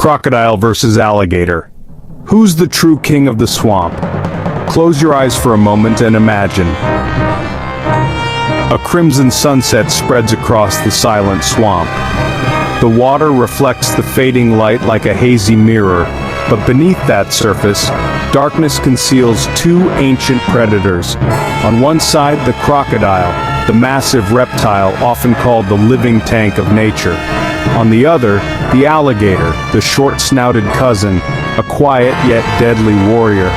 Crocodile versus alligator. Who's the true king of the swamp? Close your eyes for a moment and imagine. A crimson sunset spreads across the silent swamp. The water reflects the fading light like a hazy mirror, but beneath that surface, darkness conceals two ancient predators. On one side, the crocodile, the massive reptile often called the living tank of nature. On the other, the alligator, the short-snouted cousin, a quiet yet deadly warrior.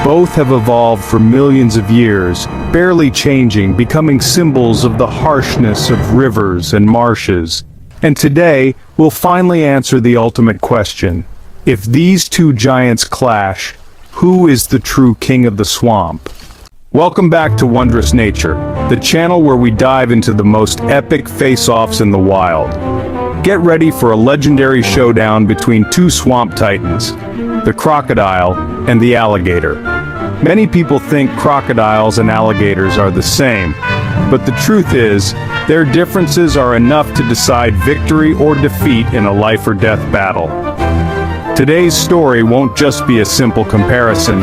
Both have evolved for millions of years, barely changing, becoming symbols of the harshness of rivers and marshes. And today, we'll finally answer the ultimate question. If these two giants clash, who is the true king of the swamp? Welcome back to Wondrous Nature, the channel where we dive into the most epic face-offs in the wild. Get ready for a legendary showdown between two swamp titans, the crocodile and the alligator. Many people think crocodiles and alligators are the same, but the truth is, their differences are enough to decide victory or defeat in a life or death battle. Today's story won't just be a simple comparison.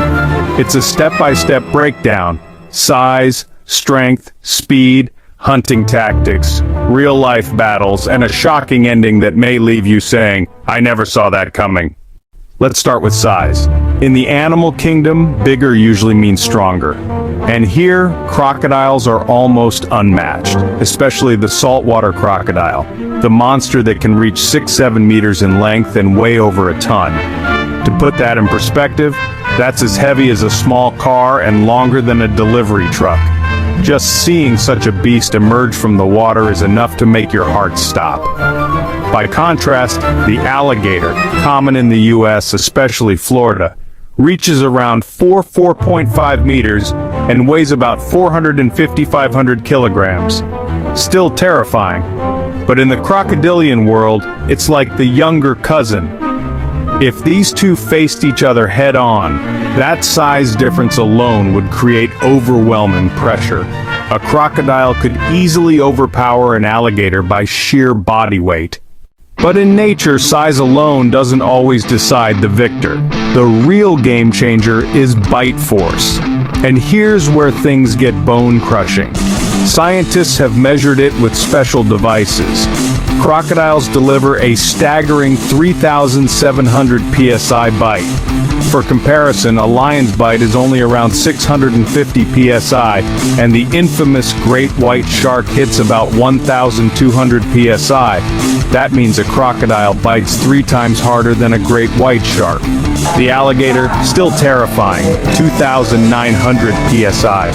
It's a step-by-step breakdown. Size, strength, speed, hunting tactics, real-life battles, and a shocking ending that may leave you saying, "I never saw that coming." Let's start with size. In the animal kingdom, bigger usually means stronger. And here, crocodiles are almost unmatched, especially the saltwater crocodile, the monster that can reach 6-7 meters in length and weigh over a ton. To put that in perspective, that's as heavy as a small car and longer than a delivery truck. Just seeing such a beast emerge from the water is enough to make your heart stop. By contrast, the alligator, common in the US, especially Florida, reaches around 4.5 meters and weighs about 450-500 kilograms. Still terrifying. But in the crocodilian world, it's like the younger cousin. If these two faced each other head-on, that size difference alone would create overwhelming pressure. A crocodile could easily overpower an alligator by sheer body weight. But in nature, size alone doesn't always decide the victor. The real game changer is bite force. And here's where things get bone-crushing. Scientists have measured it with special devices. Crocodiles deliver a staggering 3,700 psi bite. For comparison, a lion's bite is only around 650 psi, and the infamous great white shark hits about 1,200 psi. That means a crocodile bites 3 times harder than a great white shark. The alligator, still terrifying, 2,900 psi.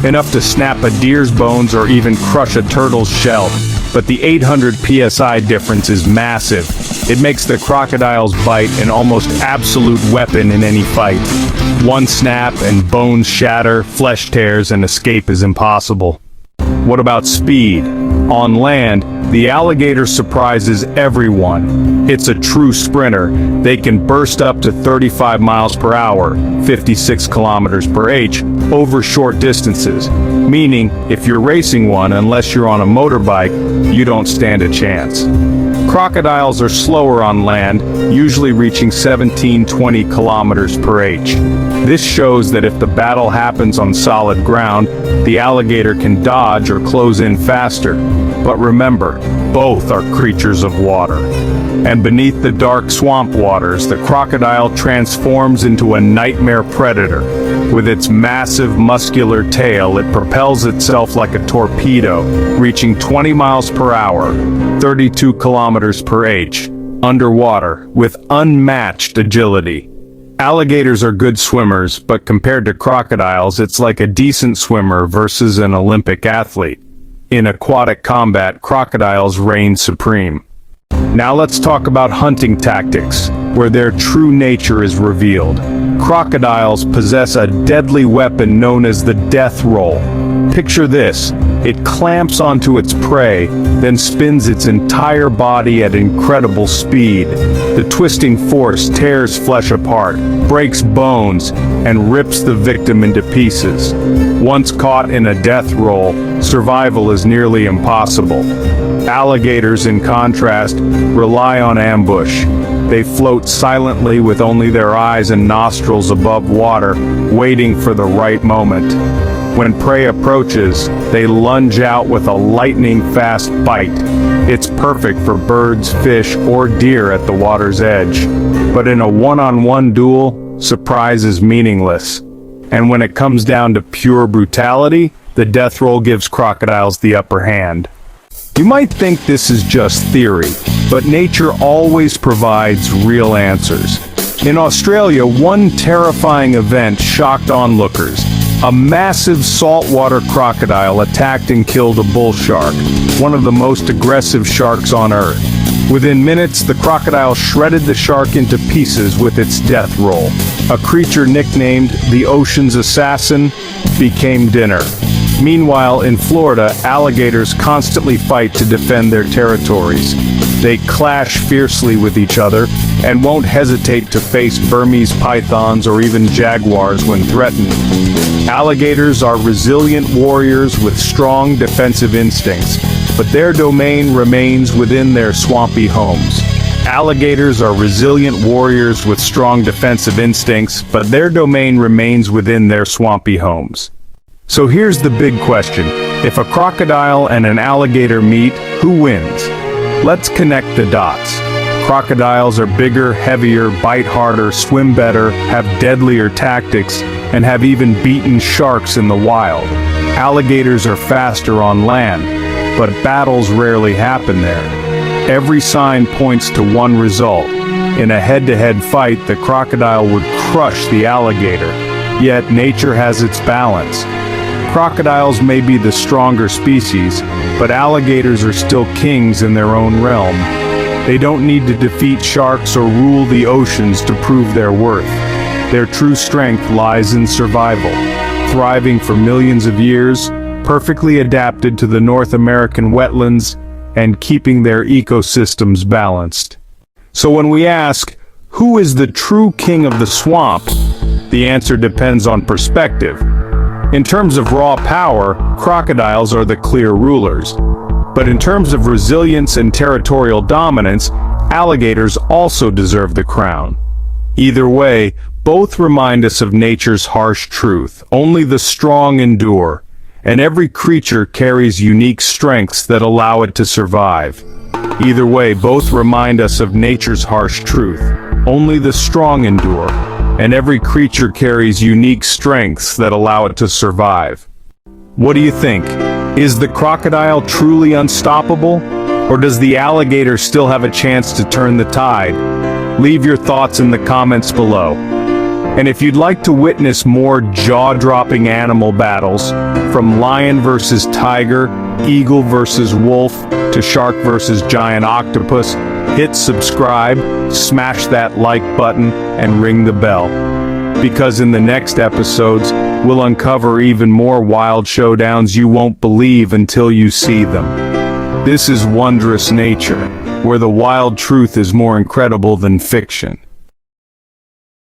Enough to snap a deer's bones or even crush a turtle's shell. But the 800 psi difference is massive. It makes the crocodile's bite an almost absolute weapon in any fight. One snap and bones shatter, flesh tears, and escape is impossible. What about speed? On land, the alligator surprises everyone. It's a true sprinter. They can burst up to 35 miles per hour, 56 kilometers per h, over short distances. Meaning, if you're racing one, unless you're on a motorbike, you don't stand a chance. Crocodiles are slower on land, usually reaching 17-20 kilometers per h. This shows that if the battle happens on solid ground, the alligator can dodge or close in faster. But remember, both are creatures of water. And beneath the dark swamp waters, the crocodile transforms into a nightmare predator. With its massive muscular tail, it propels itself like a torpedo, reaching 20 miles per hour, 32 kilometers per h, underwater, with unmatched agility. Alligators are good swimmers, but compared to crocodiles, it's like a decent swimmer versus an Olympic athlete. In aquatic combat, crocodiles reign supreme. Now let's talk about hunting tactics, where their true nature is revealed. Crocodiles possess a deadly weapon known as the death roll. Picture this. It clamps onto its prey, then spins its entire body at incredible speed. The twisting force tears flesh apart, breaks bones, and rips the victim into pieces. Once caught in a death roll, survival is nearly impossible. Alligators, in contrast, rely on ambush. They float silently with only their eyes and nostrils above water, waiting for the right moment. When prey approaches, they lunge out with a lightning-fast bite. It's perfect for birds, fish, or deer at the water's edge. But in a one-on-one duel, surprise is meaningless. And when it comes down to pure brutality, the death roll gives crocodiles the upper hand. You might think this is just theory, but nature always provides real answers. In Australia, one terrifying event shocked onlookers. A massive saltwater crocodile attacked and killed a bull shark, one of the most aggressive sharks on Earth. Within minutes, the crocodile shredded the shark into pieces with its death roll. A creature nicknamed the Ocean's Assassin became dinner. Meanwhile, in Florida, alligators constantly fight to defend their territories. They clash fiercely with each other and won't hesitate to face Burmese pythons or even jaguars when threatened. Alligators are resilient warriors with strong defensive instincts, but their domain remains within their swampy homes. Alligators are resilient warriors with strong defensive instincts, but their domain remains within their swampy homes. So here's the big question. If a crocodile and an alligator meet, who wins? Let's connect the dots. Crocodiles are bigger, heavier, bite harder, swim better, have deadlier tactics, and have even beaten sharks in the wild. Alligators are faster on land, but battles rarely happen there. Every sign points to one result. In a head-to-head fight, the crocodile would crush the alligator. Yet nature has its balance. Crocodiles may be the stronger species, but alligators are still kings in their own realm. They don't need to defeat sharks or rule the oceans to prove their worth. Their true strength lies in survival, thriving for millions of years, perfectly adapted to the North American wetlands, and keeping their ecosystems balanced. So when we ask, who is the true king of the swamp? The answer depends on perspective. In terms of raw power, crocodiles are the clear rulers. But in terms of resilience and territorial dominance, alligators also deserve the crown. Either way, both remind us of nature's harsh truth. Only the strong endure, and every creature carries unique strengths that allow it to survive. Either way, both remind us of nature's harsh truth. Only the strong endure, and every creature carries unique strengths that allow it to survive. What do you think? Is the crocodile truly unstoppable? Or does the alligator still have a chance to turn the tide? Leave your thoughts in the comments below. And if you'd like to witness more jaw-dropping animal battles, from lion versus tiger, eagle versus wolf, to shark versus giant octopus, hit subscribe, smash that like button, and ring the bell. Because in the next episodes, we'll uncover even more wild showdowns you won't believe until you see them. This is Wondrous Nature, where the wild truth is more incredible than fiction.